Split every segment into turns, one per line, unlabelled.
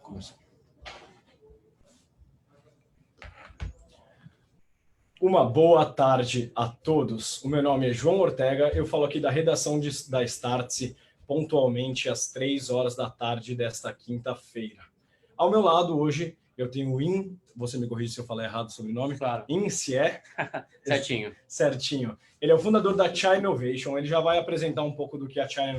Começou. Uma boa tarde a todos. O meu nome é João Ortega, eu falo aqui da redação da Startse, pontualmente às 3 horas da tarde desta quinta-feira. Ao meu lado hoje eu tenho o In, você me corrige se eu falar errado o sobrenome.
Claro.
In Xie.
Certinho.
Certinho. Ele é o fundador da China Innovation, ele já vai apresentar um pouco do que a China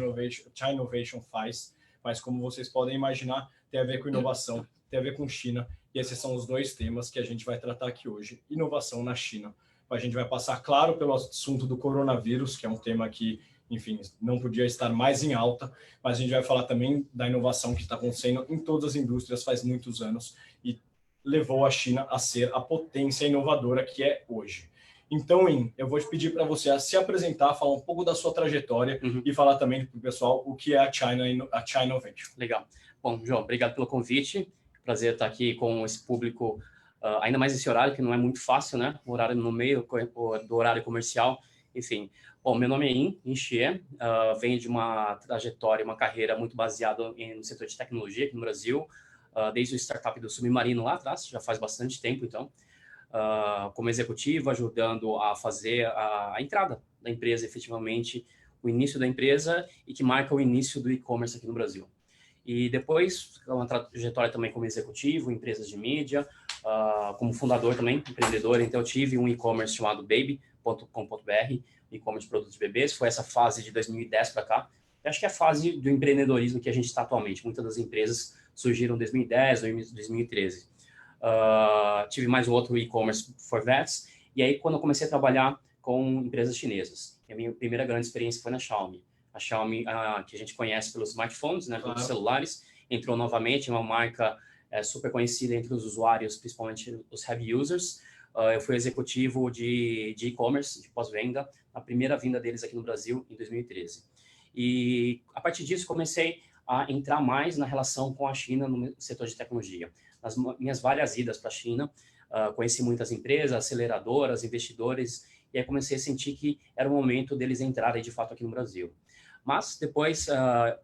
Innovation faz, mas como vocês podem imaginar, tem a ver com inovação, tem a ver com China, e esses são os dois temas que a gente vai tratar aqui hoje. Inovação na China. A gente vai passar, claro, pelo assunto do coronavírus, que é um tema que, enfim, não podia estar mais em alta, mas a gente vai falar também da inovação que está acontecendo em todas as indústrias faz muitos anos e levou a China a ser a potência inovadora que é hoje. Então, In, eu vou te pedir para você se apresentar, falar um pouco da sua trajetória e falar também para o pessoal o que é a China Innovation.
Legal. Bom, João, obrigado pelo convite. Prazer estar aqui com esse público, ainda mais esse horário, que não é muito fácil, né? O horário no meio do horário comercial. Enfim, bom, meu nome é In Xie, venho de uma trajetória, uma carreira muito baseada no setor de tecnologia aqui no Brasil, desde o startup do Submarino lá atrás, já faz bastante tempo, então, como executivo, ajudando a fazer a entrada da empresa, efetivamente, o início da empresa e que marca o início do e-commerce aqui no Brasil. E depois, uma trajetória também como executivo, empresas de mídia, como fundador também, empreendedor. Então, eu tive um e-commerce chamado baby.com.br, e-commerce de produtos de bebês. Foi essa fase de 2010 para cá. Eu acho que é a fase do empreendedorismo que a gente está atualmente. Muitas das empresas surgiram em 2010 ou em 2013. Tive mais um outro e-commerce for vets. E aí, quando eu comecei a trabalhar com empresas chinesas, a minha primeira grande experiência foi na Xiaomi. A Xiaomi, que a gente conhece pelos smartphones, né, pelos celulares, entrou novamente, uma marca super conhecida entre os usuários, principalmente os heavy users. Eu fui executivo de e-commerce, de pós-venda, a primeira vinda deles aqui no Brasil em 2013. E a partir disso comecei a entrar mais na relação com a China no setor de tecnologia. Nas minhas várias idas para a China, conheci muitas empresas, aceleradoras, investidores, e aí comecei a sentir que era o momento deles entrarem de fato aqui no Brasil. Mas depois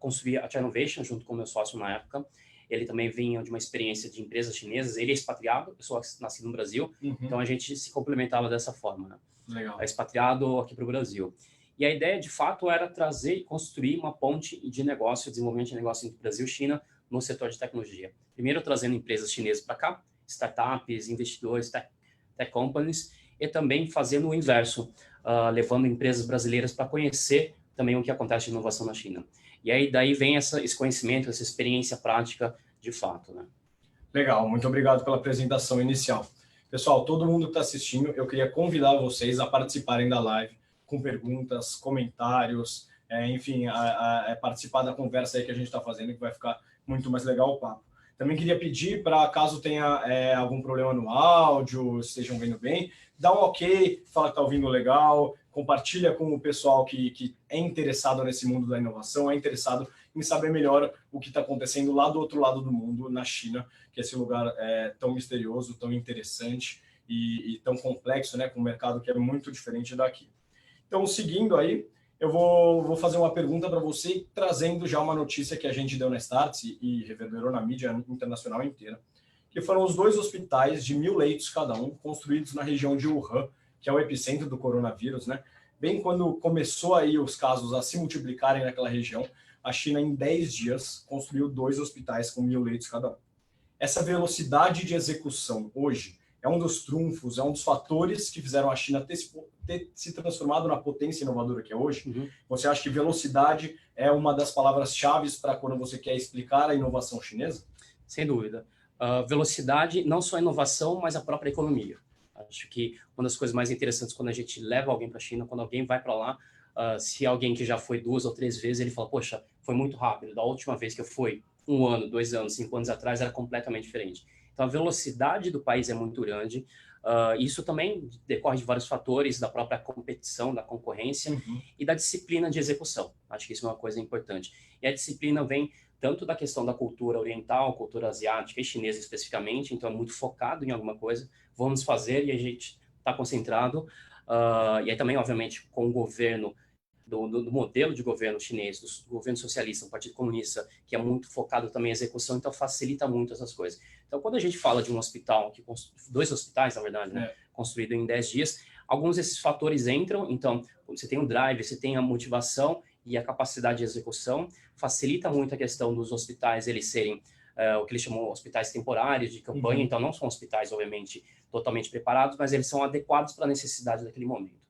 construí a China Innovation junto com o meu sócio na época. Ele também vinha de uma experiência de empresas chinesas. Ele é expatriado, eu sou nascido no Brasil, então a gente se complementava dessa forma, né?
Legal.
Expatriado aqui para o Brasil. E a ideia, de fato, era trazer e construir uma ponte de negócio, desenvolvimento de negócio entre Brasil e China no setor de tecnologia. Primeiro, trazendo empresas chinesas para cá, startups, investidores, tech companies, e também fazendo o inverso, levando empresas brasileiras para conhecer também o que acontece de inovação na China. E aí daí vem esse conhecimento, essa experiência prática de fato, né?
Legal, muito obrigado pela apresentação inicial. Pessoal, todo mundo que está assistindo, eu queria convidar vocês a participarem da live com perguntas, comentários, enfim, participar da conversa aí que a gente está fazendo, que vai ficar muito mais legal o papo. Também queria pedir para, caso tenha algum problema no áudio, estejam vendo bem, dá um ok, fala que está ouvindo legal, compartilha com o pessoal que é interessado nesse mundo da inovação, é interessado em saber melhor o que está acontecendo lá do outro lado do mundo, na China, que é esse lugar tão misterioso, tão interessante e tão complexo, né, com um mercado que é muito diferente daqui. Então, seguindo aí, eu vou fazer uma pergunta para você, trazendo já uma notícia que a gente deu na Startse e reverberou na mídia internacional inteira, que foram os 2 hospitais de 1.000 leitos cada um, construídos na região de Wuhan, que é o epicentro do coronavírus, né? Bem quando começou aí os casos a se multiplicarem naquela região, a China, em 10 dias, construiu 2 hospitais com 1.000 leitos cada um. Essa velocidade de execução hoje é um dos trunfos, é um dos fatores que fizeram a China ter se transformado na potência inovadora que é hoje. Você acha que velocidade é uma das palavras-chave para quando você quer explicar a inovação chinesa?
Sem dúvida. Velocidade, não só a inovação, mas a própria economia. Acho que uma das coisas mais interessantes quando a gente leva alguém para a China, quando alguém vai para lá, se alguém que já foi 2 ou 3 vezes, ele fala, poxa, foi muito rápido. Da última vez que eu fui, 1 ano, 2 anos, 5 anos atrás, era completamente diferente. Então, a velocidade do país é muito grande. Isso também decorre de vários fatores, da própria competição, da concorrência e da disciplina de execução. Acho que isso é uma coisa importante. E a disciplina vem tanto da questão da cultura oriental, cultura asiática e chinesa especificamente, então é muito focado em alguma coisa, vamos fazer e a gente está concentrado. E aí também, obviamente, com o governo do modelo de governo chinês, do governo socialista, do Partido Comunista, que é muito focado também em execução, então facilita muito essas coisas. Então, quando a gente fala de um hospital, 2 hospitais, na verdade, né, construído em 10 dias, alguns desses fatores entram, então você tem o drive, você tem a motivação e a capacidade de execução, facilita muito a questão dos hospitais eles serem o que eles chamam de hospitais temporários de campanha, então não são hospitais, obviamente, totalmente preparados, mas eles são adequados para a necessidade daquele momento.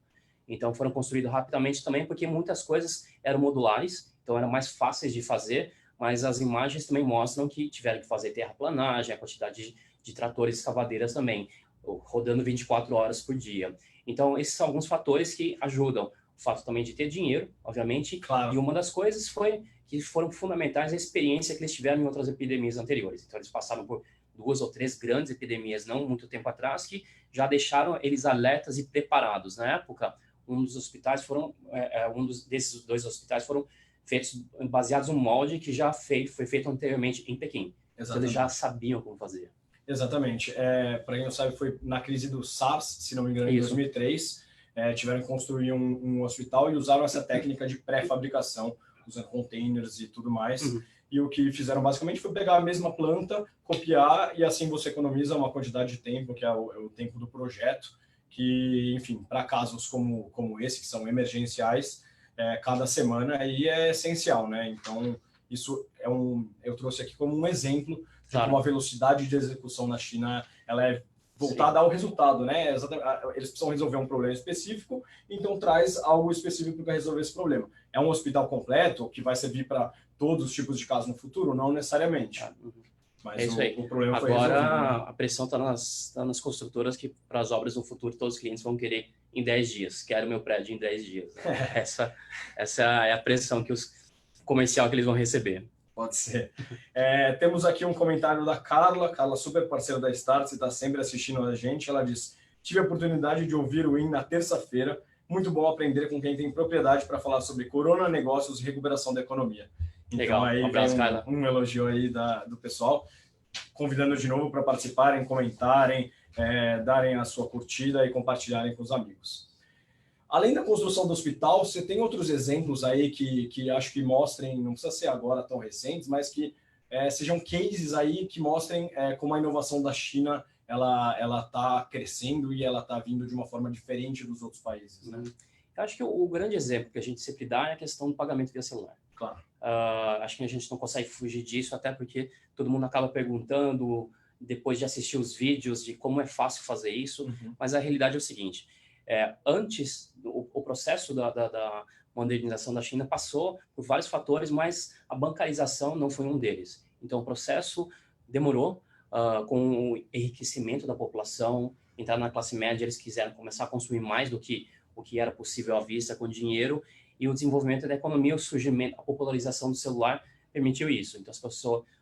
Então foram construídos rapidamente também, porque muitas coisas eram modulares, então eram mais fáceis de fazer, mas as imagens também mostram que tiveram que fazer terraplanagem, a quantidade de tratores e escavadeiras também, rodando 24 horas por dia. Então esses são alguns fatores que ajudam. O fato também de ter dinheiro, obviamente, claro. E uma das coisas foi que foram fundamentais a experiência que eles tiveram em outras epidemias anteriores. Então eles passaram por 2 ou 3 grandes epidemias não muito tempo atrás que já deixaram eles alertas e preparados. Na época, um dos hospitais foram, desses 2 hospitais foram feitos baseados num molde que já foi feito anteriormente em Pequim. Então eles já sabiam como fazer.
Exatamente. Para quem não sabe, foi na crise do SARS, se não me engano, em 2003. Tiveram que construir um hospital e usaram essa técnica de pré-fabricação, usando containers e tudo mais. E o que fizeram basicamente foi pegar a mesma planta, copiar, e assim você economiza uma quantidade de tempo, que é o tempo do projeto, que, enfim, para casos como esse, que são emergenciais, cada semana aí é essencial, né? Então, isso eu trouxe aqui como um exemplo de como a velocidade de execução na China ela é voltada ao resultado, né? Eles precisam resolver um problema específico, então traz algo específico para resolver esse problema. É um hospital completo que vai servir para todos os tipos de casos no futuro? Não necessariamente. Mas
isso aí.
O problema foi
agora
resolvido, né?
A pressão está nas construtoras que para as obras no futuro todos os clientes vão querer em 10 dias. Quero meu prédio em 10 dias. Né? Essa é a pressão comercial que eles vão receber.
Pode ser. Temos aqui um comentário da Carla, super parceira da Start, está sempre assistindo a gente. Ela diz: tive a oportunidade de ouvir o IN na terça-feira. Muito bom aprender com quem tem propriedade para falar sobre corona, negócios e recuperação da economia. Então, legal. Aí um abraço, Carla. Um elogio aí do pessoal, convidando de novo para participarem, comentarem, darem a sua curtida e compartilharem com os amigos. Além da construção do hospital, você tem outros exemplos aí que acho que mostrem, não precisa ser agora tão recentes, mas que sejam cases aí que mostrem como a inovação da China ela está crescendo e ela está vindo de uma forma diferente dos outros países, né?
Eu acho que o grande exemplo que a gente sempre dá é a questão do pagamento via celular.
Claro.
Acho que a gente não consegue fugir disso, até porque todo mundo acaba perguntando depois de assistir os vídeos de como é fácil fazer isso, mas a realidade é o seguinte: antes, o processo da modernização da China passou por vários fatores, mas a bancarização não foi um deles. Então, o processo demorou, com o enriquecimento da população, entrar na classe média, eles quiseram começar a consumir mais do que o que era possível à vista com dinheiro, e o desenvolvimento da economia, o surgimento, a popularização do celular permitiu isso. Então,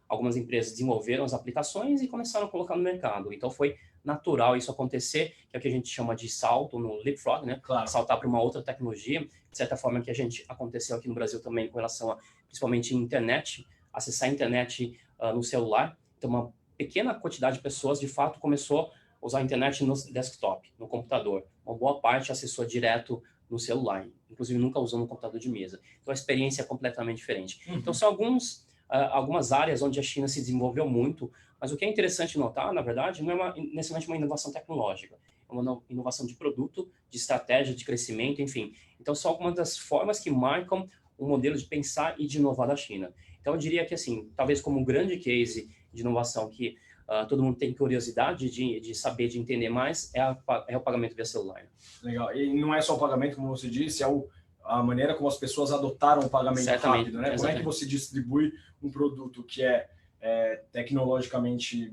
algumas empresas desenvolveram as aplicações e começaram a colocar no mercado. Então, foi natural isso acontecer, que é o que a gente chama de salto no leapfrog, né?
Claro.
Saltar para uma outra tecnologia, de certa forma que aconteceu aqui no Brasil também com relação a, principalmente, internet, acessar a internet no celular. Então, uma pequena quantidade de pessoas, de fato, começou a usar a internet no desktop, no computador. Uma boa parte acessou direto no celular, inclusive nunca usou no computador de mesa. Então, a experiência é completamente diferente. Então, são algumas áreas onde a China se desenvolveu muito, mas o que é interessante notar, na verdade, não é necessariamente uma inovação tecnológica, é uma inovação de produto, de estratégia, de crescimento, enfim. Então, são algumas das formas que marcam o modelo de pensar e de inovar da China. Então, eu diria que, assim, talvez como um grande case de inovação que todo mundo tem curiosidade de saber, de entender mais, é o pagamento via celular.
Legal. E não é só o pagamento, como você disse, é a maneira como as pessoas adotaram o pagamento rápido, né? Como é que você distribui um produto que é tecnologicamente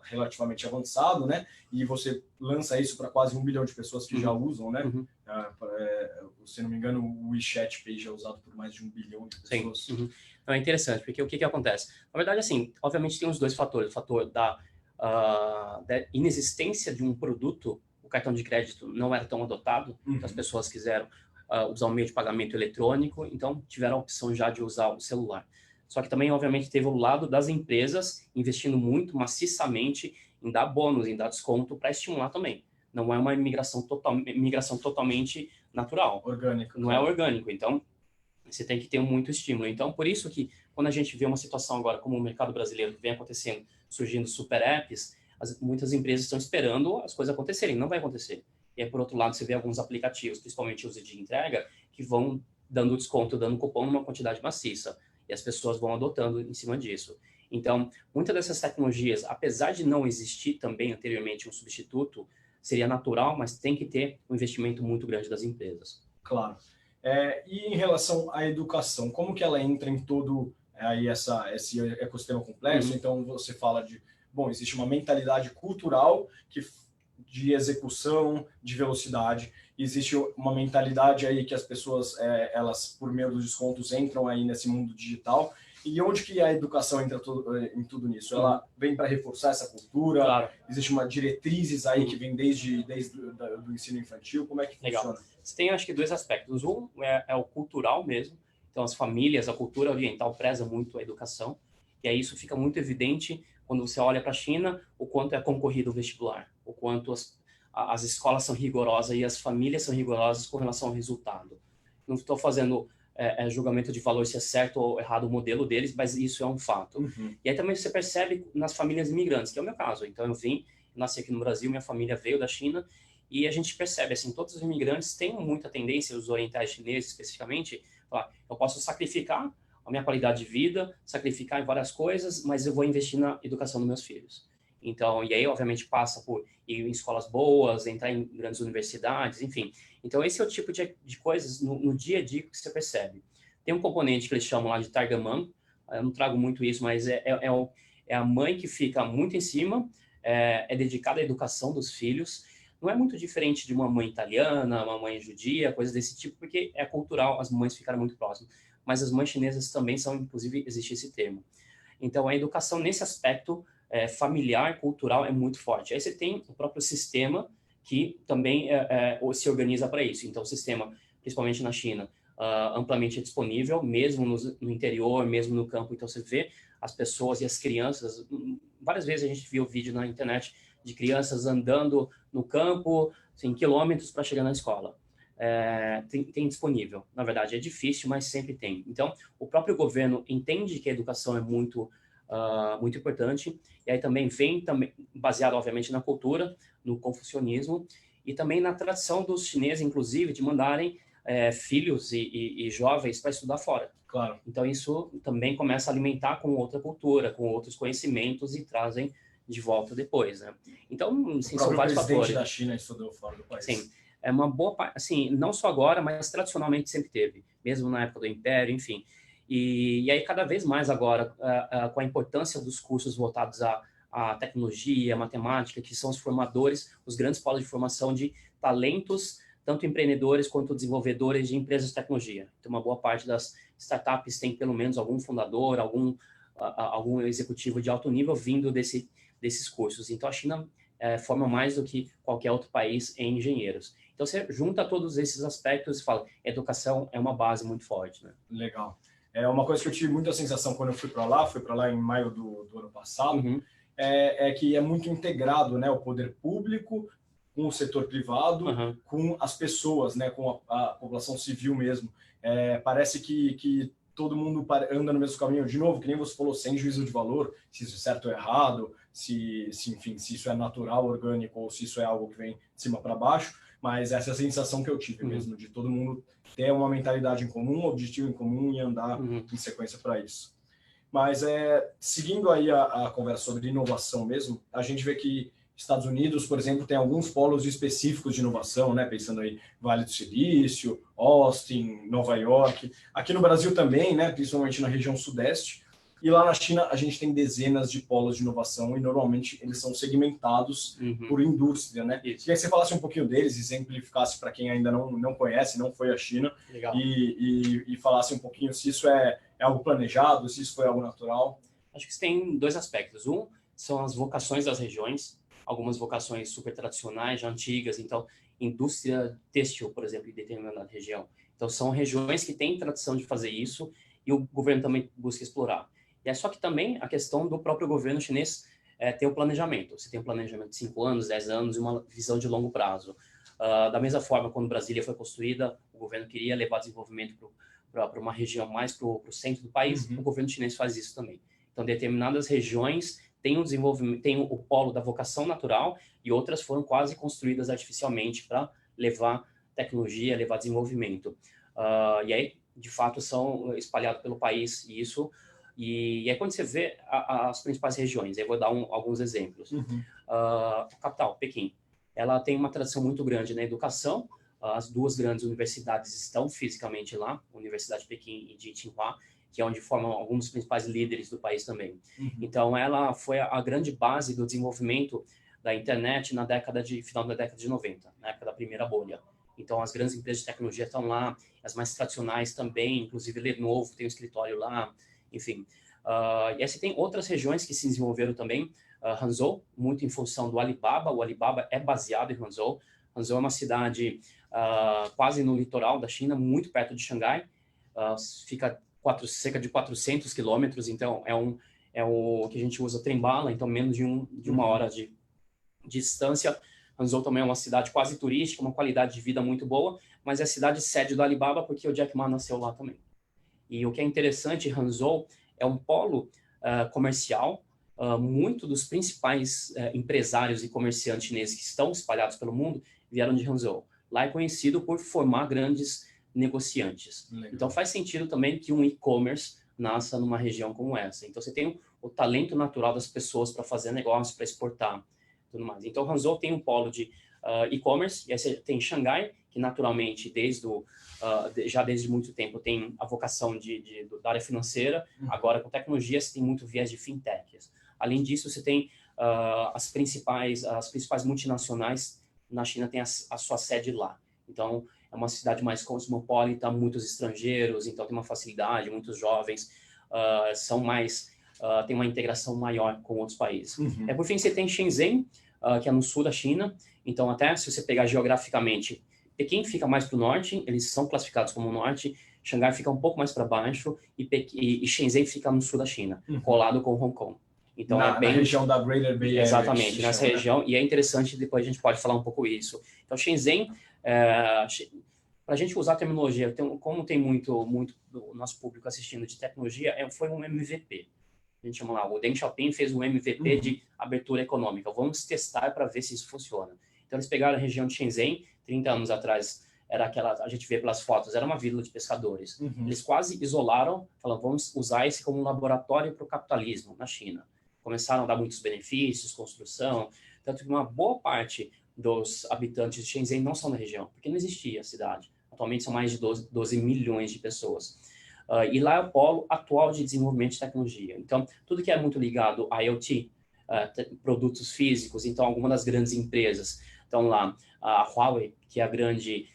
relativamente avançado, né? E você lança isso para quase 1 bilhão de pessoas que já usam, né? Se não me engano, o WeChat Pay é usado por mais de 1 bilhão de pessoas.
Sim. Então, é interessante, porque o que acontece? Na verdade, assim, obviamente tem os dois fatores. O fator da inexistência de um produto, o cartão de crédito não era tão adotado, então as pessoas quiseram usar um meio de pagamento eletrônico, então tiveram a opção já de usar o celular. Só que também, obviamente, teve o lado das empresas investindo muito maciçamente em dar bônus, em dar desconto para estimular também. não é uma migração totalmente natural.
Orgânico.
Não é orgânico, então você tem que ter muito estímulo. Então, por isso que quando a gente vê uma situação agora como o mercado brasileiro vem acontecendo, surgindo super apps, muitas empresas estão esperando as coisas acontecerem, não vai acontecer. E aí, por outro lado, você vê alguns aplicativos, principalmente os de entrega, que vão dando desconto, dando cupom numa quantidade maciça. E as pessoas vão adotando em cima disso. Então, muitas dessas tecnologias, apesar de não existir também anteriormente um substituto, seria natural, mas tem que ter um investimento muito grande das empresas.
Claro. E em relação à educação, como que ela entra em todo aí esse ecossistema complexo? Então, você fala de, bom, existe uma mentalidade cultural de execução, de velocidade, existe uma mentalidade aí que as pessoas, elas, por meio dos descontos, entram aí nesse mundo digital. E onde que a educação entra em tudo nisso? Ela vem para reforçar essa cultura?
Claro.
Existe uma diretrizes aí que vem desde do ensino infantil? Como é que
Legal.
funciona?
Você tem, acho que, dois aspectos. Um é o cultural mesmo. Então, as famílias, a cultura oriental preza muito a educação. E aí isso fica muito evidente quando você olha para a China, o quanto é concorrido o vestibular, o quanto as escolas são rigorosas e as famílias são rigorosas com relação ao resultado. Não estou fazendo julgamento de valor se é certo ou errado o modelo deles, mas isso é um fato. E aí também você percebe nas famílias imigrantes, que é o meu caso. Então, eu nasci aqui no Brasil, minha família veio da China, e a gente percebe, assim, todos os imigrantes têm muita tendência, os orientais chineses especificamente, falar, eu posso sacrificar a minha qualidade de vida, sacrificar em várias coisas, mas eu vou investir na educação dos meus filhos. Então, e aí, obviamente, passa por ir em escolas boas, entrar em grandes universidades, enfim. Então, esse é o tipo de coisas no dia a dia que você percebe. Tem um componente que eles chamam lá de Tiger Mom, eu não trago muito isso, mas é a mãe que fica muito em cima, é dedicada à educação dos filhos. Não é muito diferente de uma mãe italiana, uma mãe judia, coisas desse tipo, porque é cultural, as mães ficaram muito próximas. Mas as mães chinesas também são, inclusive, existe esse termo. Então, a educação nesse aspecto familiar, cultural, é muito forte. Aí você tem o próprio sistema que também se organiza para isso. Então, o sistema, principalmente na China, amplamente disponível, mesmo no interior, mesmo no campo. Então, você vê as pessoas e as crianças. Várias vezes a gente viu vídeo na internet de crianças andando no campo, assim, quilômetros para chegar na escola. Tem disponível. Na verdade, é difícil, mas sempre tem. Então, o próprio governo entende que a educação é muito importante, e aí também baseado, obviamente, na cultura, no confucionismo, e também na tradição dos chineses, inclusive, de mandarem filhos e jovens para estudar fora.
Claro.
Então, isso também começa a alimentar com outra cultura, com outros conhecimentos, e trazem de volta depois, né? Então, sim, são vários fatores. O
presidente da China estudou fora do país.
Sim, é uma boa parte, assim, não só agora, mas tradicionalmente sempre teve, mesmo na época do Império, enfim. E aí, cada vez mais agora, com a importância dos cursos voltados à tecnologia, à matemática, que são os formadores, os grandes polos de formação de talentos, tanto empreendedores quanto desenvolvedores de empresas de tecnologia. Então, uma boa parte das startups tem pelo menos algum fundador, algum executivo de alto nível vindo desses cursos. Então, a China forma mais do que qualquer outro país em engenheiros. Então, você junta todos esses aspectos e fala, educação é uma base muito forte, né?
Legal. É uma coisa que eu tive muita sensação quando eu fui para lá em maio do ano passado, é que é muito integrado, né, o poder público com o setor privado, com as pessoas, né, com a população civil mesmo. Parece que todo mundo anda no mesmo caminho, de novo, que nem você falou, sem juízo de valor, se isso é certo ou errado, enfim, se isso é natural, orgânico, ou se isso é algo que vem de cima para baixo, mas essa é a sensação que eu tive mesmo, de todo mundo ter uma mentalidade em comum, um objetivo em comum e andar em sequência para isso. Mas seguindo aí a conversa sobre inovação mesmo, a gente vê que Estados Unidos, por exemplo, tem alguns polos específicos de inovação, né? Pensando aí Vale do Silício, Austin, Nova York. Aqui no Brasil também, né? Principalmente na região sudeste. E lá na China a gente tem dezenas de polos de inovação e normalmente eles são segmentados por indústria, né? Queria que você falasse um pouquinho deles, exemplificasse para quem ainda não conhece, não foi à China, e falasse um pouquinho se isso é algo planejado, se isso foi algo natural.
Acho que isso tem dois aspectos. Um são as vocações das regiões, algumas vocações super tradicionais, já antigas, então indústria têxtil, por exemplo, em determinada região. Então são regiões que têm tradição de fazer isso e o governo também busca explorar. E é só que também a questão do próprio governo chinês é ter o planejamento. Você tem um planejamento de 5 anos, 10 anos e uma visão de longo prazo. Da mesma forma, quando Brasília foi construída, o governo queria levar desenvolvimento para uma região mais para o centro do país, o governo chinês faz isso também. Então, determinadas regiões têm um desenvolvimento, tem o polo da vocação natural e outras foram quase construídas artificialmente para levar tecnologia, levar desenvolvimento. E aí, de fato, são espalhados pelo país isso. E aí, quando você vê as principais regiões, eu vou dar alguns exemplos. A capital, Pequim, ela tem uma tradição muito grande na educação. As duas grandes universidades estão fisicamente lá, a Universidade de Pequim e de Tsinghua, que é onde formam alguns dos principais líderes do país também. Então, ela foi a grande base do desenvolvimento da internet final da década de 90, na época da primeira bolha. Então, as grandes empresas de tecnologia estão lá, as mais tradicionais também, inclusive Lenovo tem um escritório lá, enfim. E aí você tem outras regiões que se desenvolveram também, Hangzhou, muito em função do Alibaba. O Alibaba é baseado em Hangzhou. Hangzhou é uma cidade quase no litoral da China, muito perto de Xangai. Fica cerca de 400 quilômetros, então é o que a gente usa trem-bala, então menos de uma hora de distância. Hangzhou também é uma cidade quase turística, uma qualidade de vida muito boa, mas é a cidade sede do Alibaba porque o Jack Ma nasceu lá também. E o que é interessante, Hangzhou é um polo comercial. Muito dos principais empresários e comerciantes chineses que estão espalhados pelo mundo vieram de Hangzhou. Lá é conhecido por formar grandes negociantes. Legal. Então faz sentido também que um e-commerce nasça numa região como essa. Então você tem o talento natural das pessoas para fazer negócio, para exportar, tudo mais. Então Hangzhou tem um polo de e-commerce, e aí você tem Xangai, que naturalmente já desde muito tempo tem a vocação da área financeira. Agora com tecnologia você tem muito viés de fintechs. Além disso, você tem as principais multinacionais na China têm a sua sede lá. Então, é uma cidade mais cosmopolita, muitos estrangeiros, então tem uma facilidade, muitos jovens tem uma integração maior com outros países. Por fim, você tem Shenzhen, que é no sul da China. Então, até se você pegar geograficamente, Pequim fica mais para o norte, eles são classificados como norte, Xangai fica um pouco mais para baixo e Shenzhen fica no sul da China, colado com Hong Kong. Então, na
região da Greater Bay Area.
Exatamente, nessa região. E é interessante, depois a gente pode falar um pouco isso. Então, Shenzhen, para a gente usar a terminologia, como tem muito do nosso público assistindo de tecnologia, foi um MVP. A gente chama lá, o Deng Xiaoping fez um MVP de abertura econômica. Vamos testar para ver se isso funciona. Então, eles pegaram a região de Shenzhen, 30 anos atrás, era a gente vê pelas fotos, era uma vila de pescadores. Eles quase isolaram, falaram, vamos usar esse como um laboratório para o capitalismo na China. Começaram a dar muitos benefícios, construção, tanto que uma boa parte dos habitantes de Shenzhen não são da região, porque não existia a cidade. Atualmente são mais de 12 milhões de pessoas. E lá é o polo atual de desenvolvimento de tecnologia. Então, tudo que é muito ligado a IoT, produtos físicos, então algumas das grandes empresas estão lá. A Huawei, que é o grande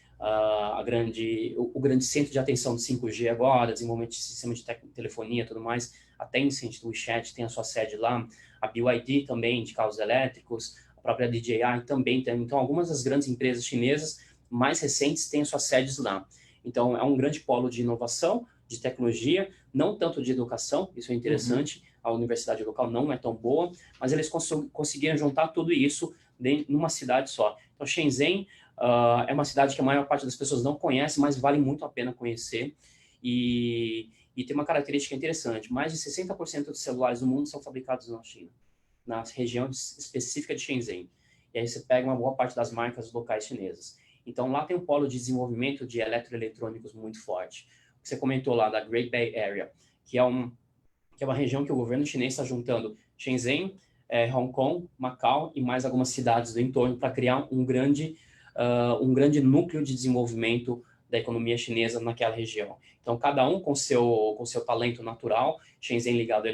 centro de atenção de 5G agora, desenvolvimento de sistema de telefonia e tudo mais. A Tencent, do WeChat, tem a sua sede lá. A BYD também, de carros elétricos. A própria DJI também tem. Então, algumas das grandes empresas chinesas mais recentes têm as suas sedes lá. Então, é um grande polo de inovação, de tecnologia, não tanto de educação, isso é interessante. A universidade local não é tão boa, mas eles conseguiram juntar tudo isso numa cidade só. Então, Shenzhen é uma cidade que a maior parte das pessoas não conhece, mas vale muito a pena conhecer. E tem uma característica interessante, mais de 60% dos celulares do mundo são fabricados na China, na região específica de Shenzhen. E aí você pega uma boa parte das marcas locais chinesas. Então, lá tem um polo de desenvolvimento de eletroeletrônicos muito forte. Você comentou lá da Great Bay Area, que é uma região que o governo chinês está juntando Shenzhen, Hong Kong, Macau e mais algumas cidades do entorno para criar um grande núcleo de desenvolvimento da economia chinesa naquela região. Então, cada um com seu talento natural, Shenzhen ligado a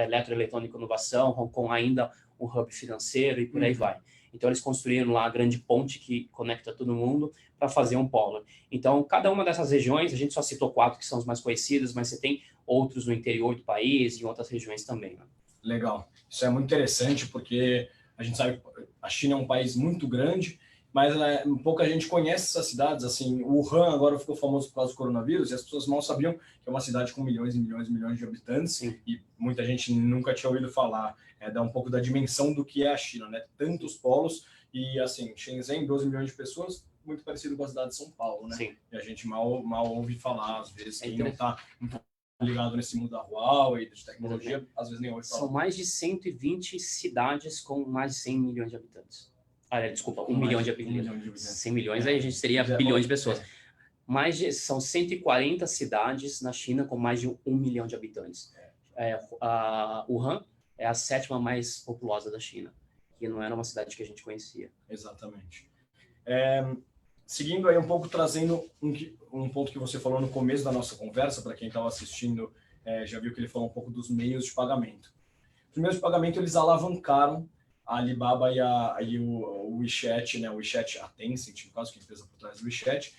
eletroeletrônica e inovação, Hong Kong ainda um hub financeiro e por aí vai. Então, eles construíram lá a grande ponte que conecta todo mundo para fazer um polo. Então, cada uma dessas regiões, a gente só citou 4 que são as mais conhecidas, mas você tem outros no interior do país e em outras regiões também. Né?
Legal. Isso é muito interessante porque a gente sabe que a China é um país muito grande, mas pouca gente conhece essas cidades, assim, Wuhan agora ficou famoso por causa do coronavírus, e as pessoas mal sabiam que é uma cidade com milhões e milhões e milhões de habitantes,
Sim.
e muita gente nunca tinha ouvido falar, dá um pouco da dimensão do que é a China, né? Tantos polos, e assim, Shenzhen, 12 milhões de pessoas, muito parecido com a cidade de São Paulo, né?
Sim.
E a gente mal ouve falar, às vezes, quem não tá ligado nesse mundo da Huawei, de tecnologia, às vezes nem ouve falar.
São mais de 120 cidades com mais de 100 milhões de habitantes. Desculpa, 1 milhão de habitantes. 100 milhões, aí a gente teria bilhões de pessoas. São 140 cidades na China com mais de 1 milhão de habitantes. Wuhan é a 7ª mais populosa da China, que não era uma cidade que a gente conhecia.
Exatamente. Seguindo aí um pouco, trazendo um ponto que você falou no começo da nossa conversa, para quem estava assistindo, já viu que ele falou um pouco dos meios de pagamento. Os meios de pagamento, eles alavancaram a Alibaba e o WeChat, né? O WeChat, a Tencent, no caso, que é a empresa por trás do WeChat,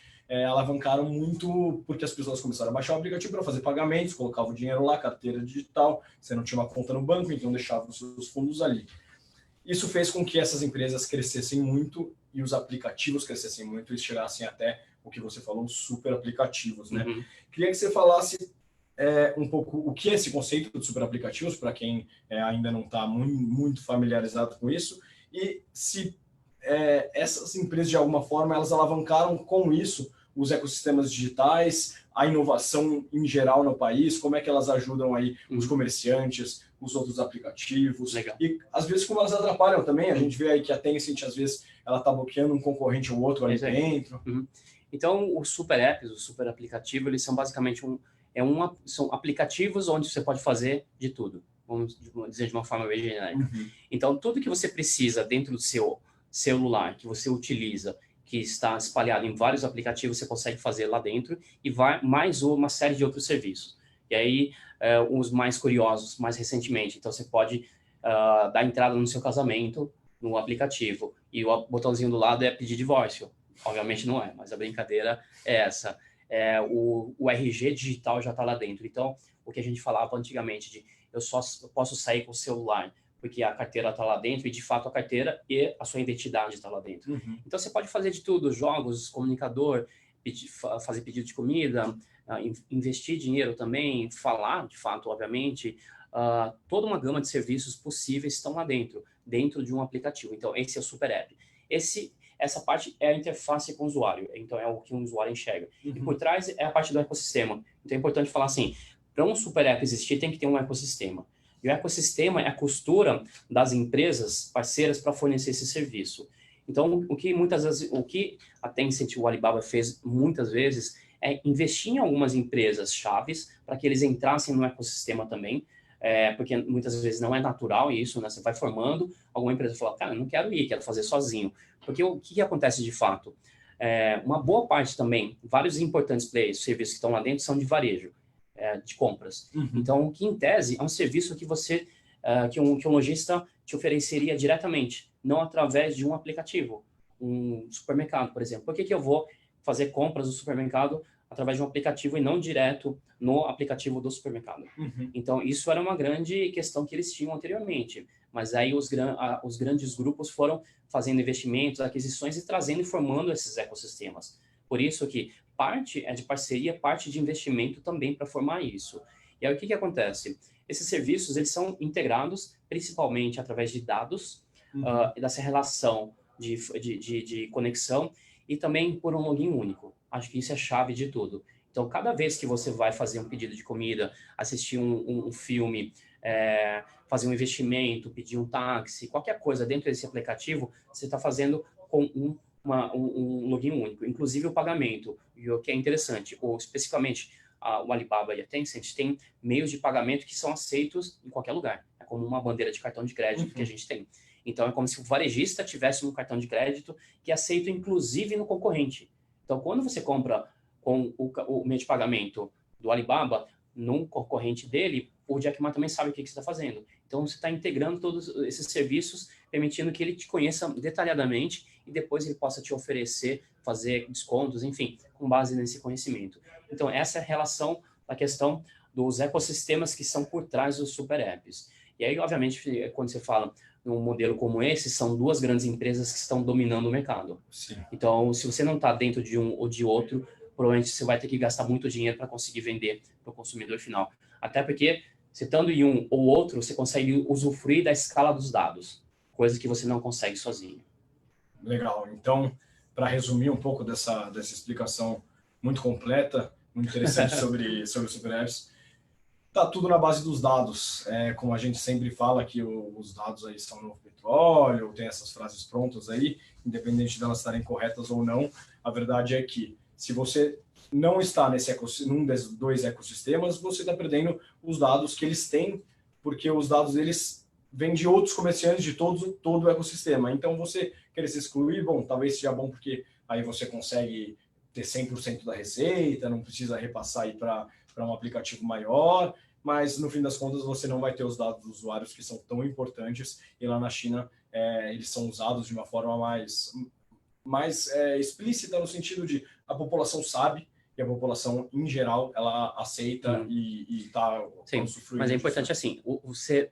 alavancaram muito porque as pessoas começaram a baixar o aplicativo para fazer pagamentos, colocavam o dinheiro lá, carteira digital, você não tinha uma conta no banco, então deixava os seus fundos ali. Isso fez com que essas empresas crescessem muito e os aplicativos crescessem muito e chegassem até o que você falou, os super aplicativos, né?
Uhum.
Queria que você falasse um pouco o que é esse conceito de super aplicativos, para quem ainda não está muito familiarizado com isso, e se essas empresas, de alguma forma, elas alavancaram com isso os ecossistemas digitais, a inovação em geral no país, como é que elas ajudam aí os comerciantes, os outros aplicativos.
Legal.
E às vezes como elas atrapalham também, a gente vê aí que a Tencent às vezes ela está bloqueando um concorrente ou outro ali dentro.
Então os super apps, os super aplicativos, eles são basicamente são aplicativos onde você pode fazer de tudo, vamos dizer de uma forma bem genérica. Então tudo que você precisa dentro do seu celular, que você utiliza, que está espalhado em vários aplicativos, você consegue fazer lá dentro e mais uma série de outros serviços. E aí, os mais curiosos, mais recentemente, então você pode dar entrada no seu casamento no aplicativo e o botãozinho do lado é pedir divórcio. Obviamente não é, mas a brincadeira é essa. O RG digital já está lá dentro. Então, o que a gente falava antigamente de eu só posso sair com o celular porque a carteira está lá dentro e, de fato, a carteira e a sua identidade está lá dentro. Então, você pode fazer de tudo, jogos, comunicador, fazer pedido de comida, investir dinheiro também, falar, de fato, obviamente, toda uma gama de serviços possíveis estão lá dentro de um aplicativo. Então, esse é o Super App. Essa parte é a interface com o usuário, então é o que um usuário enxerga. E por trás é a parte do ecossistema. Então, é importante falar assim, para um Super App existir, tem que ter um ecossistema. E o ecossistema é a costura das empresas parceiras para fornecer esse serviço. Então, o que a Tencent e o Alibaba fez muitas vezes é investir em algumas empresas chaves para que eles entrassem no ecossistema também, porque muitas vezes não é natural isso, né? Você vai formando, alguma empresa fala, cara, não quero ir, quero fazer sozinho. Porque o que acontece de fato? Uma boa parte também, vários importantes players, serviços que estão lá dentro são de varejo. De compras. Então, que em tese é um serviço que que um lojista te ofereceria diretamente, não através de um aplicativo, um supermercado, por exemplo. Por que eu vou fazer compras do supermercado através de um aplicativo e não direto no aplicativo do supermercado? Então, isso era uma grande questão que eles tinham anteriormente, mas aí os grandes grupos foram fazendo investimentos, aquisições e trazendo e formando esses ecossistemas. Por isso que parte é de parceria, parte de investimento também para formar isso. E aí o que acontece? Esses serviços eles são integrados principalmente através de dados, dessa relação de conexão e também por um login único. Acho que isso é a chave de tudo. Então, cada vez que você vai fazer um pedido de comida, assistir um filme, fazer um investimento, pedir um táxi, qualquer coisa dentro desse aplicativo, você está fazendo com um login único, inclusive o pagamento, e o que é interessante, ou especificamente o Alibaba e a Tencent tem meios de pagamento que são aceitos em qualquer lugar, é como uma bandeira de cartão de crédito que a gente tem. Então é como se o varejista tivesse um cartão de crédito que é aceito inclusive no concorrente. Então quando você compra com o meio de pagamento do Alibaba, num concorrente dele, o Jack Ma também sabe o que você está fazendo. Então, você está integrando todos esses serviços, permitindo que ele te conheça detalhadamente e depois ele possa te oferecer, fazer descontos, enfim, com base nesse conhecimento. Então, essa é a relação da questão dos ecossistemas que são por trás dos super apps. E aí, obviamente, quando você fala num modelo como esse, são duas grandes empresas que estão dominando o mercado.
Sim.
Então, se você não está dentro de um ou de outro, provavelmente você vai ter que gastar muito dinheiro para conseguir vender para o consumidor final. Até porque, se estando em um ou outro, você consegue usufruir da escala dos dados, coisa que você não consegue sozinho.
Legal. Então, para resumir um pouco dessa explicação muito completa, muito interessante sobre super apps, tá tudo na base dos dados. Como a gente sempre fala que os dados aí são o novo petróleo, tem essas frases prontas aí, independente de elas estarem corretas ou não, a verdade é que se você não está num desses dois ecossistemas, você está perdendo os dados que eles têm, porque os dados deles vêm de outros comerciantes de todo o ecossistema. Então, você querer se excluir, bom, talvez seja bom porque aí você consegue ter 100% da receita, não precisa repassar aí para um aplicativo maior, mas no fim das contas você não vai ter os dados dos usuários que são tão importantes, e lá na China eles são usados de uma forma mais explícita, no sentido de a população sabe, e a população em geral ela aceita e está
usufruindo. Mas é importante assim, você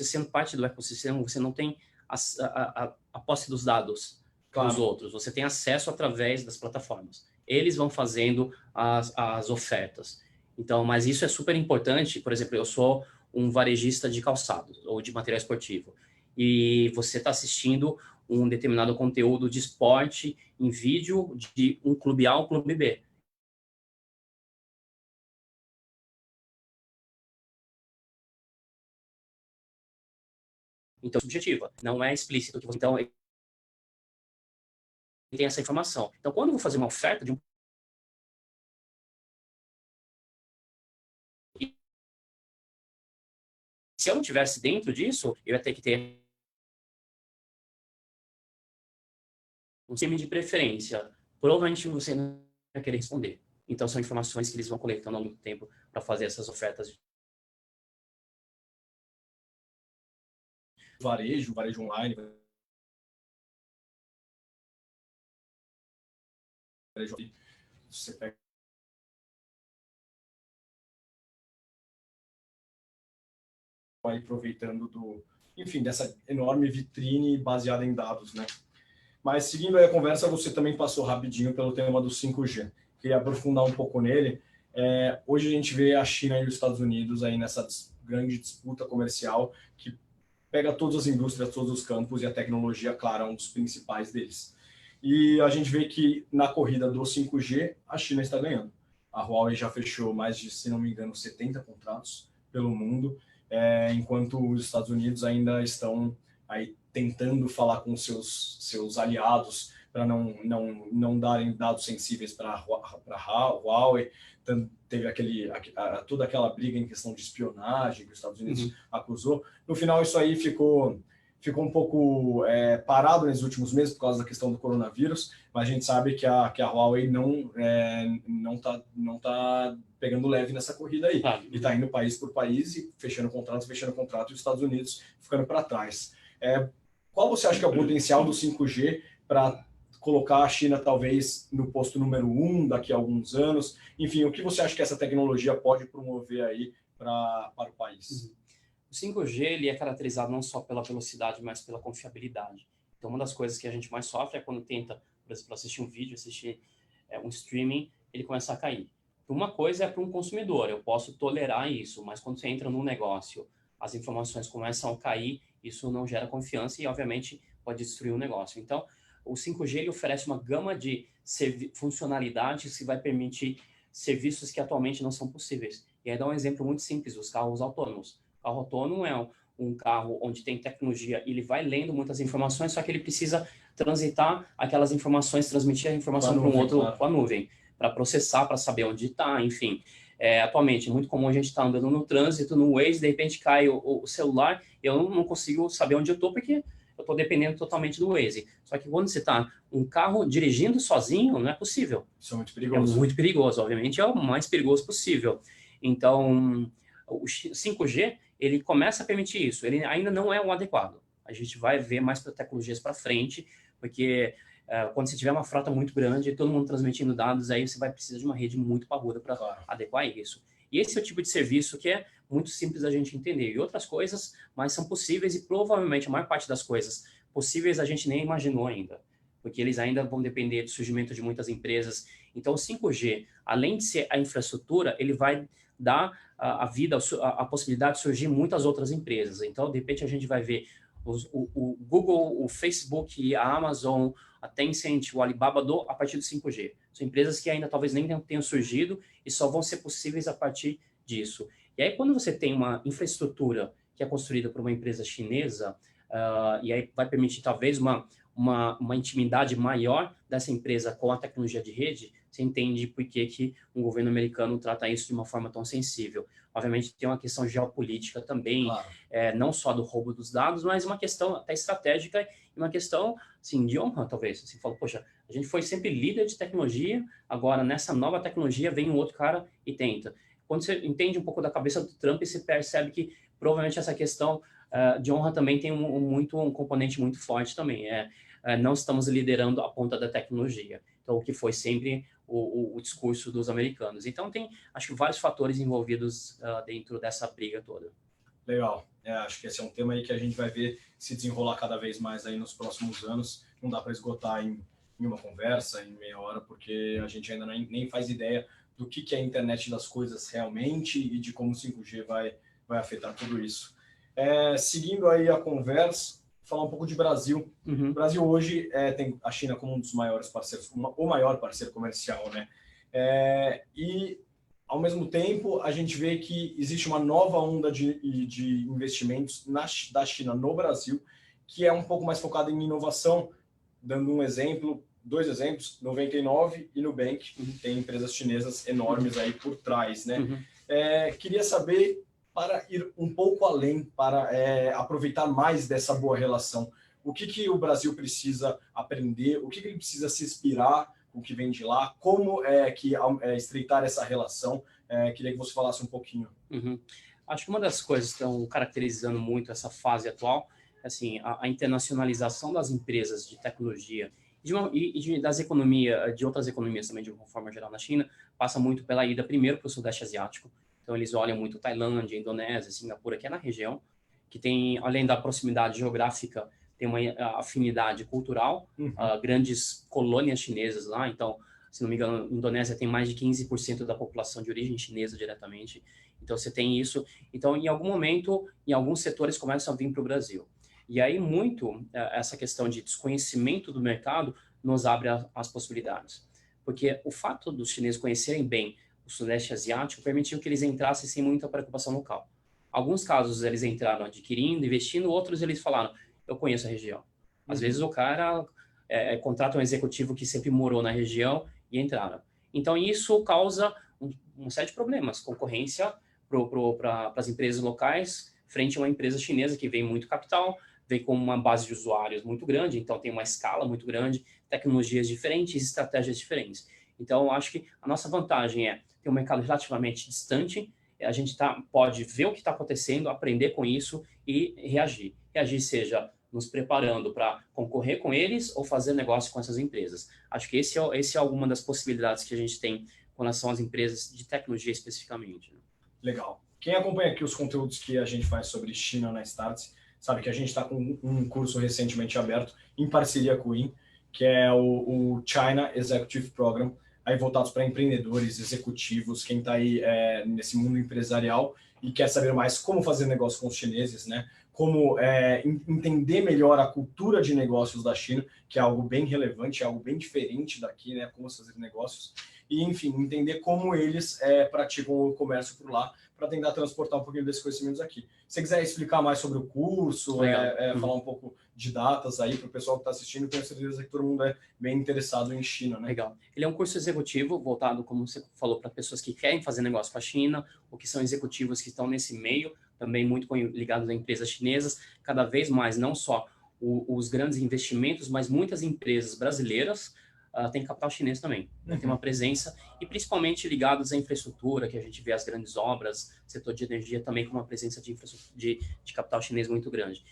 sendo parte do ecossistema, você não tem a posse dos dados dos outros, você tem acesso através das plataformas. Eles vão fazendo as ofertas. Então, mas isso é super importante. Por exemplo, eu sou um varejista de calçados ou de material esportivo, e você está assistindo um determinado conteúdo de esporte em vídeo de um clube A ou clube B. Então, subjetiva, não é explícito. Então, tem essa informação. Então, quando eu vou fazer uma oferta de um... Se eu não tivesse dentro disso, eu ia ter que ter um time de preferência. Provavelmente você não vai querer responder. Então, são informações que eles vão coletando ao longo do tempo para fazer essas ofertas.
Varejo online, você pega aí aproveitando enfim, dessa enorme vitrine baseada em dados, né? Mas seguindo aí a conversa, você também passou rapidinho pelo tema do 5G. Queria aprofundar um pouco nele. Hoje a gente vê a China e os Estados Unidos aí nessa grande disputa comercial que pega todas as indústrias, todos os campos, e a tecnologia, claro, é um dos principais deles. E a gente vê que na corrida do 5G, a China está ganhando. A Huawei já fechou mais de, se não me engano, 70 contratos pelo mundo, enquanto os Estados Unidos ainda estão aí tentando falar com seus aliados para não darem dados sensíveis para a Huawei. Teve toda aquela briga em questão de espionagem que os Estados Unidos acusou. No final, isso aí ficou um pouco parado nesses últimos meses por causa da questão do coronavírus, mas a gente sabe que a Huawei não tá pegando leve nessa corrida aí. E está indo país por país e fechando contrato, e os Estados Unidos ficando para trás. Qual você acha que é o potencial do 5G para colocar a China talvez no posto número 1 daqui a alguns anos? Enfim, o que você acha que essa tecnologia pode promover aí para o país?
O 5G ele é caracterizado não só pela velocidade, mas pela confiabilidade. Então, uma das coisas que a gente mais sofre é quando tenta, por exemplo, assistir um vídeo, assistir um streaming, ele começa a cair. Uma coisa é para um consumidor, eu posso tolerar isso, mas quando você entra num negócio, as informações começam a cair, isso não gera confiança e, obviamente, pode destruir o negócio. Então, o 5G ele oferece uma gama de funcionalidades que vai permitir serviços que atualmente não são possíveis. E aí dá um exemplo muito simples, os carros autônomos. O carro autônomo é um carro onde tem tecnologia, ele vai lendo muitas informações, só que ele precisa transitar aquelas informações, transmitir a informação para um outro com a nuvem, para processar, para saber onde está, enfim. Atualmente, é muito comum a gente estar andando no trânsito, no Waze, de repente cai o celular, e eu não consigo saber onde eu estou, porque eu estou dependendo totalmente do Waze. Só que quando você está um carro dirigindo sozinho, não é possível.
Isso é muito perigoso.
É muito perigoso, obviamente, é o mais perigoso possível. Então, o 5G, ele começa a permitir isso. Ele ainda não é o adequado. A gente vai ver mais tecnologias para frente, porque quando você tiver uma frota muito grande, todo mundo transmitindo dados, aí você vai precisar de uma rede muito parruda para adequar isso. E esse é o tipo de serviço que é muito simples da gente entender. E outras coisas, mas são possíveis e provavelmente a maior parte das coisas possíveis a gente nem imaginou ainda, porque eles ainda vão depender do surgimento de muitas empresas. Então, o 5G, além de ser a infraestrutura, ele vai dar a vida, a possibilidade de surgir muitas outras empresas. Então, de repente, a gente vai ver o Google, o Facebook, a Amazon, a Tencent, o Alibaba a partir do 5G. São empresas que ainda talvez nem tenham surgido e só vão ser possíveis a partir disso. E aí, quando você tem uma infraestrutura que é construída por uma empresa chinesa, e aí vai permitir talvez uma intimidade maior dessa empresa com a tecnologia de rede, você entende por que um governo americano trata isso de uma forma tão sensível. Obviamente tem uma questão geopolítica também,
Claro.
Não só do roubo dos dados, mas uma questão até estratégica e uma questão assim, de honra, talvez. Você fala, poxa, a gente foi sempre líder de tecnologia, agora nessa nova tecnologia vem um outro cara e tenta. Quando você entende um pouco da cabeça do Trump, você percebe que provavelmente essa questão de honra também tem um componente muito forte também. Não estamos liderando a ponta da tecnologia. Então, o que foi sempre o discurso dos americanos. Então, tem, acho que, vários fatores envolvidos dentro dessa briga toda.
Legal. Acho que esse é um tema aí que a gente vai ver se desenrolar cada vez mais aí nos próximos anos. Não dá para esgotar em uma conversa, em meia hora, porque a gente ainda nem faz ideia do que é a internet das coisas realmente e de como o 5G vai afetar tudo isso. Seguindo aí a conversa, falar um pouco de Brasil.
Uhum.
O Brasil hoje tem a China como um dos maiores parceiros, o maior parceiro comercial, né? E, ao mesmo tempo, a gente vê que existe uma nova onda de investimentos da China no Brasil, que é um pouco mais focada em inovação. Dando um exemplo, 2 exemplos, 99 e Nubank, tem empresas chinesas enormes aí por trás, né? Queria saber, para ir um pouco além, para aproveitar mais dessa boa relação, o que o Brasil precisa aprender, o que ele precisa se inspirar, o que vem de lá, como estreitar essa relação. Queria que você falasse um pouquinho.
Acho que uma das coisas que estão caracterizando muito essa fase atual, assim, a internacionalização das empresas de tecnologia das economias, de outras economias também, de uma forma geral na China, passa muito pela ida primeiro para o Sudeste Asiático. Então, eles olham muito Tailândia, Indonésia, Singapura, que é na região, que tem, além da proximidade geográfica, tem uma afinidade cultural, grandes colônias chinesas lá. Então, se não me engano, a Indonésia tem mais de 15% da população de origem chinesa diretamente. Então, você tem isso. Então, em algum momento, em alguns setores começam a vir para o Brasil. E aí, muito, essa questão de desconhecimento do mercado nos abre as possibilidades. Porque o fato dos chineses conhecerem bem o Sudeste Asiático permitiu que eles entrassem sem muita preocupação local. Alguns casos eles entraram adquirindo, investindo, outros eles falaram, eu conheço a região. Às vezes o cara contrata um executivo que sempre morou na região e entraram. Então isso causa um sério de problemas, concorrência para as empresas locais frente a uma empresa chinesa que vem muito capital, vem com uma base de usuários muito grande, então tem uma escala muito grande, tecnologias diferentes, estratégias diferentes. Então, eu acho que a nossa vantagem é ter um mercado relativamente distante, a gente pode ver o que está acontecendo, aprender com isso e reagir. Reagir seja nos preparando para concorrer com eles ou fazer negócio com essas empresas. Acho que esse é alguma das possibilidades que a gente tem com relação às empresas de tecnologia especificamente.
Legal. Quem acompanha aqui os conteúdos que a gente faz sobre China na Startse, sabe que a gente está com um curso recentemente aberto em parceria com o IN, que é o China Executive Program, aí voltados para empreendedores, executivos, quem está aí nesse mundo empresarial e quer saber mais como fazer negócio com os chineses, né? Como entender melhor a cultura de negócios da China, que é algo bem relevante, é algo bem diferente daqui, né? Como fazer negócios. E, enfim, entender como eles praticam o comércio por lá, para tentar transportar um pouquinho desses conhecimentos aqui. Se você quiser explicar mais sobre o curso, falar um pouco de datas aí para o pessoal que está assistindo, tenho certeza que todo mundo é bem interessado em China, né?
Legal. Ele é um curso executivo voltado, como você falou, para pessoas que querem fazer negócio com a China, ou que são executivos que estão nesse meio, também muito ligados a empresas chinesas, cada vez mais, não só os grandes investimentos, mas muitas empresas brasileiras têm capital chinês também. Tem uma presença, e principalmente ligados à infraestrutura, que a gente vê as grandes obras, setor de energia também com uma presença de capital chinês muito grande.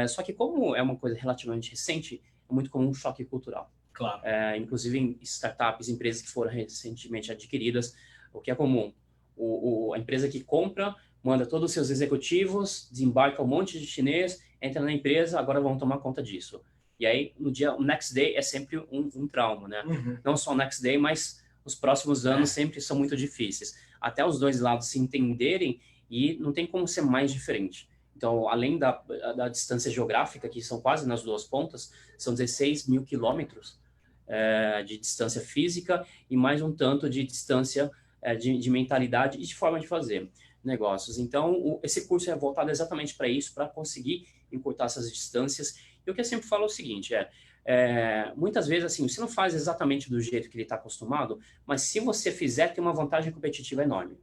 Só que como é uma coisa relativamente recente, é muito comum um choque cultural.
Claro.
Inclusive em startups, empresas que foram recentemente adquiridas, o que é comum. A empresa que compra manda todos os seus executivos, desembarca um monte de chinês, entra na empresa, agora vão tomar conta disso. E aí, o next day é sempre um trauma, né? Não só o next day, mas os próximos anos sempre são muito difíceis. Até os dois lados se entenderem e não tem como ser mais diferente. Então, além da distância geográfica, que são quase nas duas pontas, são 16 mil quilômetros de distância física e mais um tanto de distância de mentalidade e de forma de fazer negócios. Então, esse curso é voltado exatamente para isso, para conseguir encurtar essas distâncias. E o que eu sempre falo é o seguinte, muitas vezes, assim, você não faz exatamente do jeito que ele está acostumado, mas se você fizer, tem uma vantagem competitiva enorme.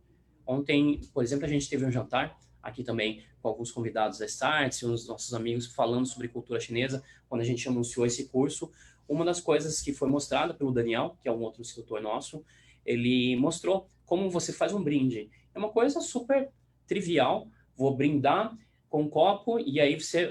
Ontem, por exemplo, a gente teve um jantar aqui também com alguns convidados da Startse, uns dos nossos amigos falando sobre cultura chinesa, quando a gente anunciou esse curso. Uma das coisas que foi mostrada pelo Daniel, que é um outro instrutor nosso, ele mostrou como você faz um brinde. É uma coisa super trivial, vou brindar com um copo e aí você,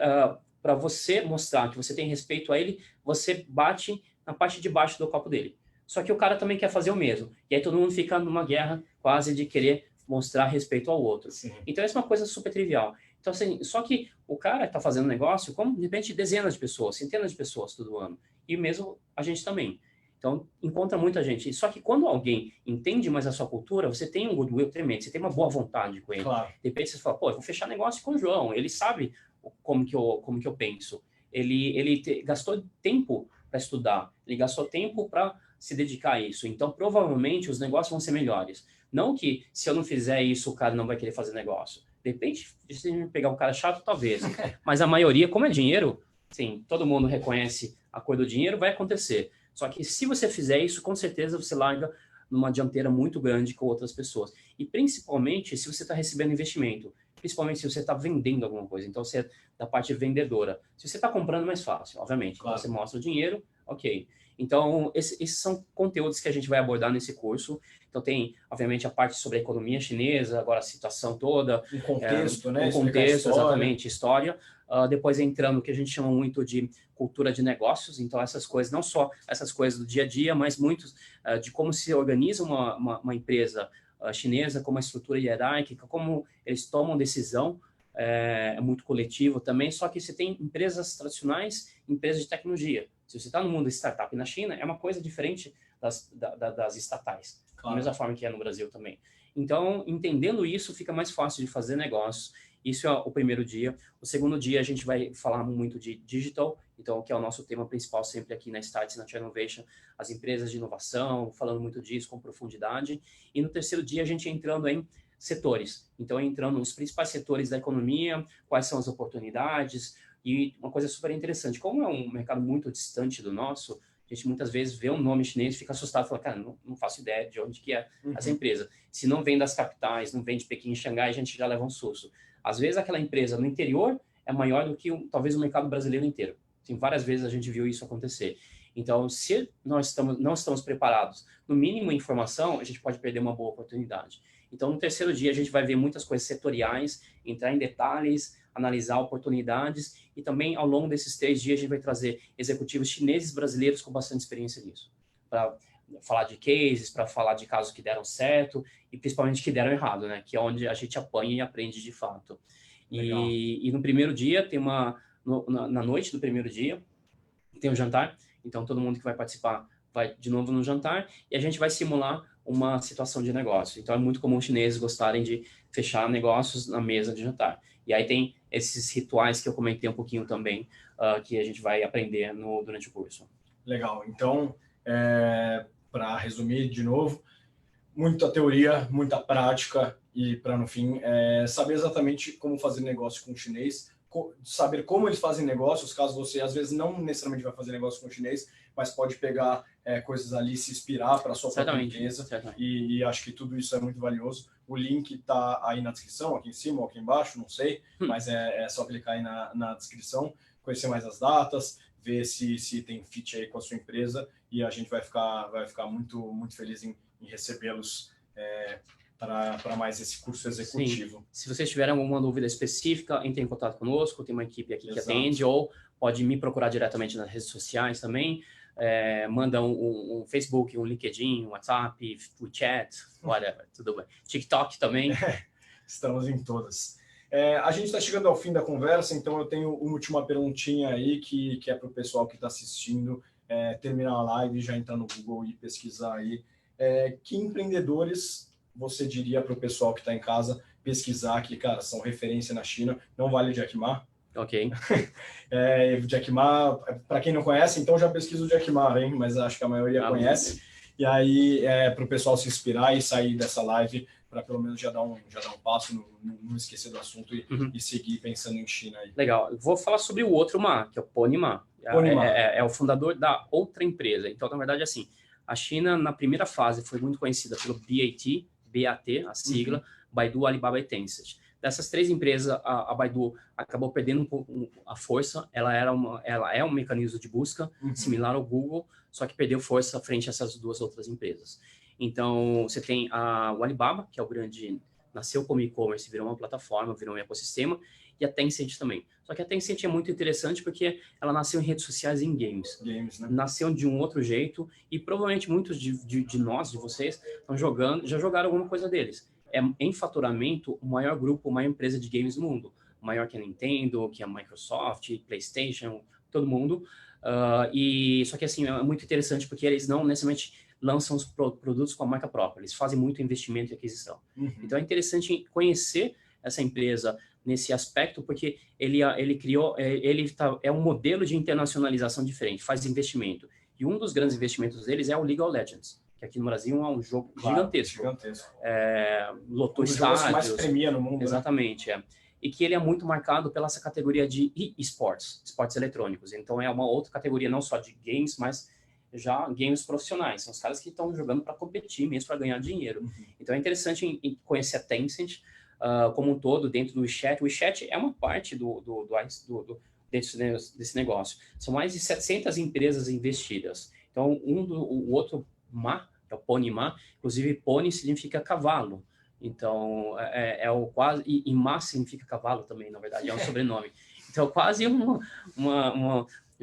para você mostrar que você tem respeito a ele, você bate na parte de baixo do copo dele. Só que o cara também quer fazer o mesmo. E aí todo mundo fica numa guerra quase de querer mostrar respeito ao outro. Sim. Então, essa é uma coisa super trivial. Então, assim, só que o cara está fazendo negócio com, de repente, dezenas de pessoas, centenas de pessoas todo ano. E mesmo a gente também. Então, encontra muita gente. Só que quando alguém entende mais a sua cultura, você tem um goodwill tremendo, você tem uma boa vontade com ele. Claro. De repente, você fala, pô, eu vou fechar negócio com o João, ele sabe como que eu penso. Ele gastou tempo para estudar, ele gastou tempo para se dedicar a isso. Então, provavelmente, os negócios vão ser melhores. Não que, se eu não fizer isso, o cara não vai querer fazer negócio. De repente, se a gente pegar um cara chato, talvez. Mas a maioria, como é dinheiro, sim, todo mundo reconhece a cor do dinheiro, vai acontecer. Só que se você fizer isso, com certeza você larga numa dianteira muito grande com outras pessoas. E principalmente se você está recebendo investimento. Principalmente se você está vendendo alguma coisa. Então, você é da parte vendedora. Se você está comprando, é mais fácil, obviamente. Claro. Então, você mostra o dinheiro, ok. Então, esses são conteúdos que a gente vai abordar nesse curso. Então, tem, obviamente, a parte sobre a economia chinesa, agora a situação toda.
Um contexto, né?
Um contexto, exatamente, história. Depois entrando o que a gente chama muito de cultura de negócios. Então, essas coisas, não só essas coisas do dia a dia, mas muitos de como se organiza uma empresa chinesa, como a estrutura hierárquica, como eles tomam decisão. É muito coletivo também, só que você tem empresas tradicionais, empresas de tecnologia. Se você está no mundo de startup na China, é uma coisa diferente das estatais, claro. Da mesma forma que é no Brasil também. Então, entendendo isso, fica mais fácil de fazer negócios. Isso é o primeiro dia. O segundo dia, a gente vai falar muito de digital, então, que é o nosso tema principal sempre aqui na Startse, na China Innovation, as empresas de inovação, falando muito disso com profundidade. E no terceiro dia, a gente entrando em setores. Então, entrando nos principais setores da economia, quais são as oportunidades, e uma coisa super interessante, como é um mercado muito distante do nosso, a gente muitas vezes vê um nome chinês e fica assustado, fala, cara, não faço ideia de onde que é essa empresa. Se não vem das capitais, não vem de Pequim e Xangai, a gente já leva um susto. Às vezes, aquela empresa no interior é maior do que talvez o mercado brasileiro inteiro. Assim, várias vezes a gente viu isso acontecer. Então, se nós não estamos preparados, no mínimo em informação, a gente pode perder uma boa oportunidade. Então, no terceiro dia, a gente vai ver muitas coisas setoriais, entrar em detalhes, analisar oportunidades e também, ao longo desses 3 dias, a gente vai trazer executivos chineses brasileiros com bastante experiência nisso. Para falar de cases, para falar de casos que deram certo e principalmente que deram errado, né? Que é onde a gente apanha e aprende de fato. E no primeiro dia, na noite do primeiro dia, tem um jantar. Então, todo mundo que vai participar vai de novo no jantar e a gente vai simular uma situação de negócio. Então, é muito comum os chineses gostarem de fechar negócios na mesa de jantar. E aí tem esses rituais que eu comentei um pouquinho também, que a gente vai aprender durante o curso.
Legal. Então, para resumir de novo, muita teoria, muita prática e, para no fim, saber exatamente como fazer negócio com o chinês, saber como eles fazem negócios, caso você, às vezes, não necessariamente vai fazer negócio com o chinês, mas pode pegar coisas ali, se inspirar para a sua própria empresa. E acho que tudo isso é muito valioso. O link está aí na descrição, aqui em cima ou aqui embaixo, não sei, mas é só clicar aí na descrição, conhecer mais as datas, ver se tem fit aí com a sua empresa e a gente vai ficar muito, muito feliz em recebê-los para mais esse curso executivo.
Sim. Se vocês tiverem alguma dúvida específica, entre em contato conosco, tem uma equipe aqui que atende, ou pode me procurar diretamente nas redes sociais também. manda um Facebook, um LinkedIn, um WhatsApp, WeChat, whatever, tudo bem. TikTok também.
Estamos em todas. A gente está chegando ao fim da conversa, então eu tenho uma última perguntinha aí que é para o pessoal que está assistindo terminar a live e já entrar no Google e pesquisar aí. Que empreendedores você diria para o pessoal que está em casa pesquisar que, cara, são referência na China? Não vale Jack Ma?
Ok.
Jack Ma, para quem não conhece, então já pesquisa o Jack Ma, hein? Mas acho que a maioria conhece. E aí, para o pessoal se inspirar e sair dessa live, para pelo menos já dar um passo, não esquecer do assunto e seguir pensando em China. Aí.
Legal. Eu vou falar sobre o outro Ma, que é o Pony Ma. É o fundador da outra empresa. Então, na verdade, assim, a China, na primeira fase, foi muito conhecida pelo BAT, a sigla, Baidu, Alibaba e Tencent. Dessas três empresas, a Baidu acabou perdendo um pouco a força. Ela é um mecanismo de busca similar ao Google, só que perdeu força frente a essas duas outras empresas. Então, você tem o Alibaba, que é o grande... Nasceu como e-commerce, virou uma plataforma, virou um ecossistema, e a Tencent também. Só que a Tencent é muito interessante porque ela nasceu em redes sociais e em games.
Né?
Nasceu de um outro jeito, e provavelmente muitos de nós, de vocês, estão jogando, já jogaram alguma coisa deles. Em faturamento, o maior grupo, a maior empresa de games do mundo. Maior que a Nintendo, que a Microsoft, PlayStation, todo mundo. Só que assim, é muito interessante porque eles não necessariamente lançam os produtos com a marca própria. Eles fazem muito investimento e aquisição. Então é interessante conhecer essa empresa nesse aspecto, porque ele criou, é um modelo de internacionalização diferente, faz investimento. E um dos grandes investimentos deles é o League of Legends, que aqui no Brasil é um jogo gigantesco. Lotou estádios.
Que mais premia no mundo.
Exatamente, E que ele é muito marcado pela essa categoria de esportes, esportes eletrônicos. Então é uma outra categoria, não só de games, mas já games profissionais. São os caras que estão jogando para competir mesmo, para ganhar dinheiro. Então é interessante conhecer a Tencent como um todo dentro do WeChat. O WeChat é uma parte desse negócio. São mais de 700 empresas investidas. Então o outro Ma, que é o Pony Ma, inclusive Pony significa cavalo. Então é o quase... E Ma significa cavalo também, na verdade, é um sobrenome. Então quase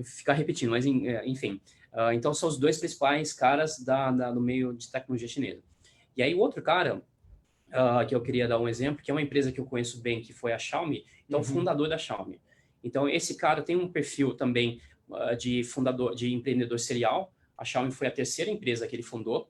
ficar repetindo, mas enfim... então, são os dois principais caras do meio de tecnologia chinesa. E aí, o outro cara, que eu queria dar um exemplo, que é uma empresa que eu conheço bem, que foi a Xiaomi, então, o fundador da Xiaomi. Então, esse cara tem um perfil também de empreendedor serial. A Xiaomi foi a terceira empresa que ele fundou,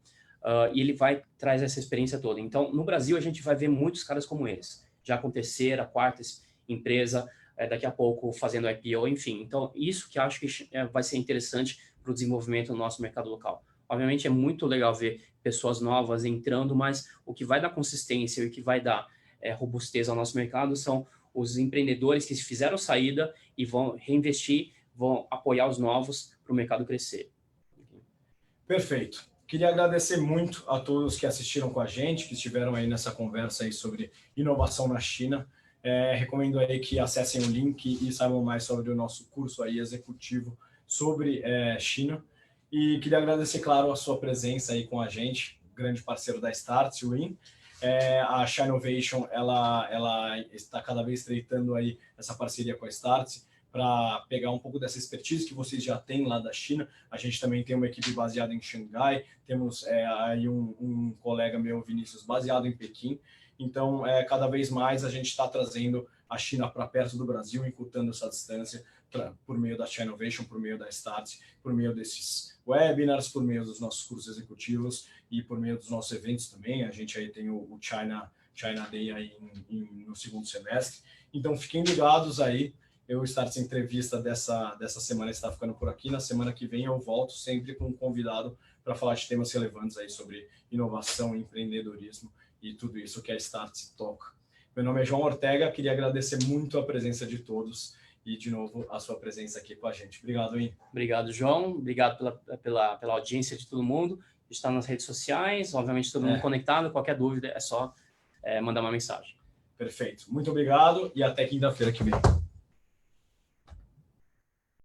e ele traz essa experiência toda. Então, no Brasil, a gente vai ver muitos caras como eles, já com terceira, quarta empresa, daqui a pouco fazendo IPO, enfim. Então, isso que eu acho que vai ser interessante para o desenvolvimento do nosso mercado local. Obviamente, é muito legal ver pessoas novas entrando, mas o que vai dar consistência e o que vai dar robustez ao nosso mercado são os empreendedores que fizeram saída e vão reinvestir, vão apoiar os novos para o mercado crescer.
Perfeito. Queria agradecer muito a todos que assistiram com a gente, que estiveram aí nessa conversa aí sobre inovação na China. Recomendo aí que acessem o link e saibam mais sobre o nosso curso aí executivo sobre China. E queria agradecer, claro, a sua presença aí com a gente, grande parceiro da Startse, o Win. A Chinovation, ela está cada vez estreitando aí essa parceria com a Startse para pegar um pouco dessa expertise que vocês já têm lá da China. A gente também tem uma equipe baseada em Xangai, temos aí um colega meu, Vinícius, baseado em Pequim. Então, cada vez mais a gente está trazendo a China para perto do Brasil, encurtando essa distância por meio da Chinovation, por meio da Startse, por meio desses webinars, por meio dos nossos cursos executivos e por meio dos nossos eventos também. A gente aí tem o China Day aí no segundo semestre. Então, fiquem ligados aí. O Startse Entrevista dessa semana está ficando por aqui. Na semana que vem eu volto sempre com um convidado para falar de temas relevantes aí sobre inovação, empreendedorismo e tudo isso que a Startse toca. Meu nome é João Ortega, queria agradecer muito a presença de todos e, de novo, a sua presença aqui com a gente. Obrigado, hein?
Obrigado, João. Obrigado pela audiência de todo mundo. Está nas redes sociais, obviamente todo mundo conectado. Qualquer dúvida é só mandar uma mensagem.
Perfeito. Muito obrigado e até quinta-feira que vem.